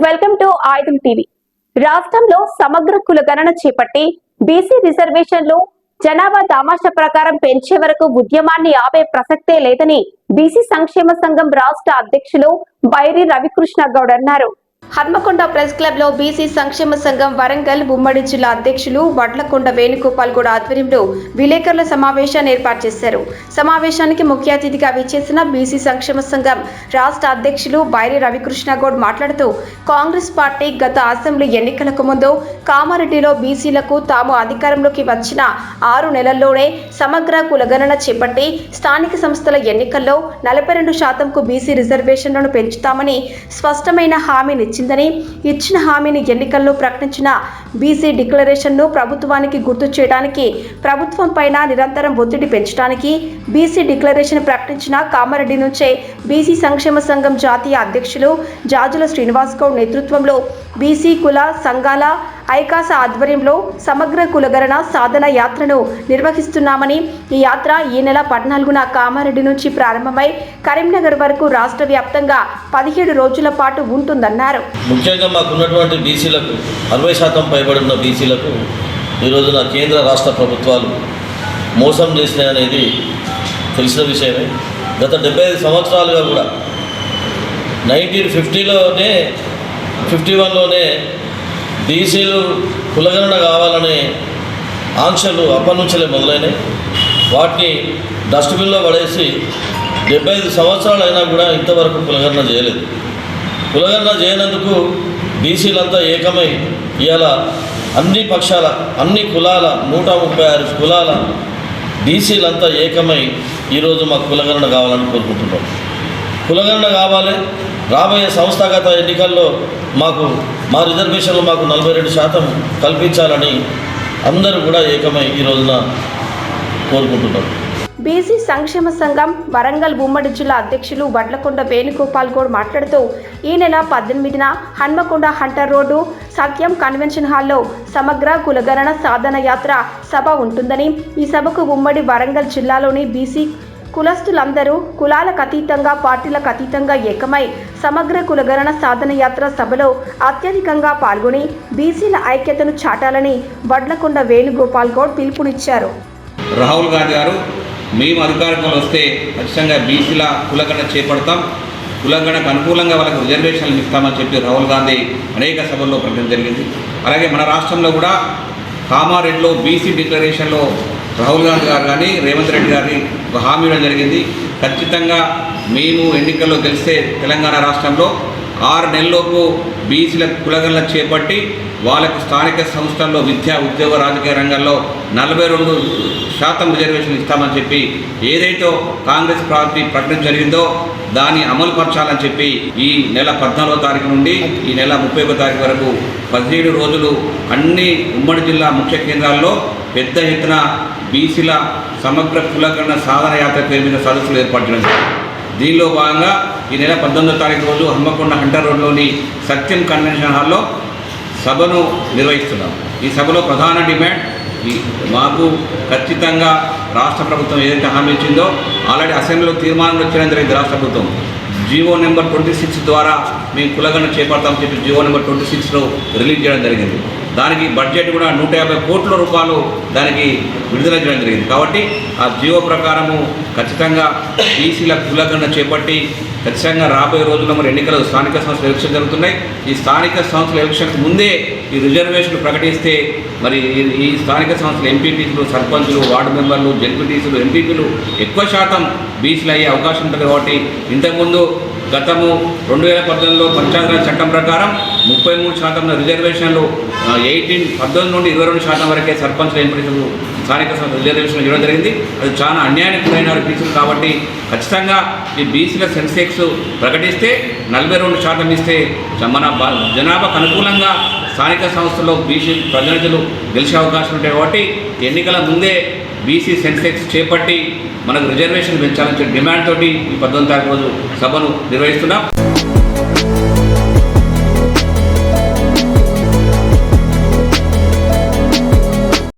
Welcome to ఆయుధం TV. రాష్ట్రంలో సమగ్ర కులగణన చేపట్టి బీసీ రిజర్వేషన్లు జనాభా దామాషా ప్రకారం పెంచే వరకు ఉద్యమాన్ని ఆపే ప్రసక్తే లేదని బీసీ సంక్షేమ సంఘం రాష్ట్ర అధ్యక్షులు బైరి రవికృష్ణ గౌడ్ అన్నారు. హన్మకొండ ప్రెస్ క్లబ్ లో బీసీ సంక్షేమ సంఘం వరంగల్ ఉమ్మడి జిల్లా అధ్యక్షులు వడ్లకొండ వేణుగోపాల్ గౌడ్ ఆధ్వర్యంలో విలేకరుల సమావేశాన్ని ఏర్పాటు చేశారు. సమావేశానికి ముఖ్య అతిథిగా విచ్చేసిన బీసీ సంక్షేమ సంఘం రాష్ట్ర అధ్యక్షులు బైరి రవికృష్ణ గౌడ్ మాట్లాడుతూ కాంగ్రెస్ పార్టీ గత అసెంబ్లీ ఎన్నికలకు ముందు కామారెడ్డిలో బీసీలకు తాము అధికారంలోకి వచ్చిన 6 నెలల్లోనే సమగ్ర కులగణన చేపట్టి స్థానిక సంస్థల ఎన్నికల్లో 42%కు బీసీ రిజర్వేషన్లను పెంచుతామని స్పష్టమైన హామీని ఇచ్చిన హామీని ఎన్నికల్లో ప్రకటించిన బీసీ డిక్లరేషన్ను ప్రభుత్వానికి గుర్తు చేయడానికి ప్రభుత్వం పైన నిరంతరం ఒత్తిడి పెంచడానికి బీసీ డిక్లరేషన్ ప్రకటించిన కామారెడ్డి నుంచే బీసీ సంక్షేమ సంఘం జాతీయ అధ్యక్షులు జాజుల శ్రీనివాస్ గౌడ్ నేతృత్వంలో బీసీ కుల సంఘాల ఐకాస ఆధ్వర్యంలో సమగ్ర కులగణన సాధన యాత్రను నిర్వహిస్తున్నామని, ఈ యాత్ర ఈ నెల 14న కామారెడ్డి నుంచి ప్రారంభమై కరీంనగర్ వరకు రాష్ట్ర వ్యాప్తంగా 17 రోజుల పాటు ఉంటుందన్నారు. ముఖ్యంగా మాకున్నటువంటి బీసీలకు 60% పైబడిన బీసీలకు ఈ రోజున కేంద్ర రాష్ట్ర ప్రభుత్వాలు మోసం చేసినాయనేది తెలిసిన విషయమే. గత 75 సంవత్సరాలుగా కూడా 1950లోనే 51లోనే బీసీలు కులగణన కావాలనే ఆంక్షలు అప్పటి నుంచే మొదలైనాయి. వాటిని డస్ట్బిన్లో పడేసి 75 సంవత్సరాలు అయినా కూడా ఇంతవరకు కులగణన చేయలేదు. కులగణన చేయనందుకు బీసీలంతా ఏకమై ఇవాళ అన్ని పక్షాల అన్ని కులాల 136 కులాల బీసీలంతా ఏకమై ఈరోజు మాకు కులగణన కావాలని కోరుకుంటున్నాం. కులగణన కావాలి. రాబోయే సంస్థాగత ఎన్నికల్లో మా రిజర్వేషన్లు మాకు 42% కల్పించాలని అందరూ కూడా ఏకమై ఈ రోజున కోరుకుంటున్నారు. బీసీ సంక్షేమ సంఘం వరంగల్ ఉమ్మడి జిల్లా అధ్యక్షులు వడ్లకొండ వేణుగోపాల్ గౌడ్ మాట్లాడుతూ ఈ నెల 18న హన్మకొండ హంటర్ రోడ్డు సత్యం కన్వెన్షన్ హాల్లో సమగ్ర కులగణన సాధన యాత్ర సభ ఉంటుందని, ఈ సభకు ఉమ్మడి వరంగల్ జిల్లాలోని బీసీ కులస్తులందరూ కులాలకు అతీతంగా పార్టీలకు అతీతంగా ఏకమై సమగ్ర కులగణన సాధన యాత్ర సభలో అత్యధికంగా పాల్గొని బీసీల ఐక్యతను చాటాలని వడ్లకొండ వేణుగోపాల్ గౌడ్ పిలుపునిచ్చారు. రాహుల్ గాంధీ గారు మేము అధికారంలో వస్తే ఖచ్చితంగా బీసీల కులగణన చేపడతాం, కులగణకు అనుకూలంగా వాళ్ళకి రిజర్వేషన్లు ఇస్తామని చెప్పి రాహుల్ గాంధీ అనేక సభల్లో ప్రకటన జరిగింది. అలాగే మన రాష్ట్రంలో కూడా కామారెడ్డిలో బీసీ డిక్లరేషన్లో రాహుల్ గాంధీ గారు కానీ రేవంత్ రెడ్డి గారిని ఒక హామీ ఇవ్వడం జరిగింది. ఖచ్చితంగా మేము ఎన్నికల్లో గెలిస్తే తెలంగాణ రాష్ట్రంలో 6 నెలల్లోపు బీసీల కులగణన చేపట్టి వాళ్ళకు స్థానిక సంస్థల్లో విద్యా ఉద్యోగ రాజకీయ రంగాల్లో 42% రిజర్వేషన్ ఇస్తామని చెప్పి ఏదైతే కాంగ్రెస్ పార్టీ ప్రకటన జరిగిందో దాన్ని అమలుపరచాలని చెప్పి ఈ నెల 14వ తారీఖు నుండి ఈ నెల 31వ తారీఖు వరకు 17 రోజులు అన్ని ఉమ్మడి జిల్లా ముఖ్య కేంద్రాల్లో పెద్ద ఎత్తున బీసీల సమగ్ర కులగణన సాధన యాత్ర పేరు మీద సదస్సులు ఏర్పాటు చేయడం జరిగింది. దీనిలో భాగంగా ఈ నెల 18వ తారీఖు రోజు హన్మకొండ హంటర్ రోడ్లోని సత్యం కన్వెన్షన్ హాల్లో సభను నిర్వహిస్తున్నాం. ఈ సభలో ప్రధాన డిమాండ్ మాకు ఖచ్చితంగా రాష్ట్ర ప్రభుత్వం ఏదైతే హామీ ఇచ్చిందో ఆల్రెడీ అసెంబ్లీలో తీర్మానం వచ్చేయడం జరిగింది. రాష్ట్ర ప్రభుత్వం జీవో నెంబర్ 26 ద్వారా మేము కులగణన చేపడతామని చెప్పి జీవో నెంబర్ 26లో రిలీజ్ చేయడం జరిగింది. దానికి బడ్జెట్ కూడా 150 కోట్ల రూపాయలు దానికి విడుదల చేయడం జరిగింది. కాబట్టి ఆ జీవో ప్రకారము ఖచ్చితంగా బీసీల కులగణన చేపట్టి ఖచ్చితంగా రాబోయే రోజుల్లో మరి ఎన్నికలు స్థానిక సంస్థల ఎలక్షన్ జరుగుతున్నాయి. ఈ స్థానిక సంస్థల ఎలక్షన్కి ముందే ఈ రిజర్వేషన్లు ప్రకటిస్తే మరి ఈ స్థానిక సంస్థల ఎంపీటీసీలు, సర్పంచులు, వార్డు మెంబర్లు, జెడ్పీటీసీలు, ఎంపీపీలు ఎక్కువ శాతం బీసీలు అయ్యే అవకాశం ఉంటుంది. కాబట్టి ఇంతకుముందు గతము 2018లో పంచాయతీరాజ్ చట్టం ప్రకారం 33% రిజర్వేషన్లు 18 నుండి 22% వరకే సర్పంచ్ల ఎంపీటీసీలు స్థానిక సంస్థ రిజర్వేషన్ ఇవ్వడం జరిగింది. అది చాలా అన్యాయానికి గురైన బీసీలు. కాబట్టి ఖచ్చితంగా ఈ బీసీల సెన్సెక్స్ ప్రకటిస్తే 42% ఇస్తే మన జనాభాకు అనుకూలంగా స్థానిక సంస్థల్లో బీసీ ప్రతినిధులు గెలిచే అవకాశం ఉంటాయి. కాబట్టి ఎన్నికల ముందే బీసీ సెన్సెక్స్ చేపట్టి మనకు రిజర్వేషన్ పెంచాలని డిమాండ్ తోటి ఈ 18వ తారీఖు రోజు సభను నిర్వహిస్తున్నాం.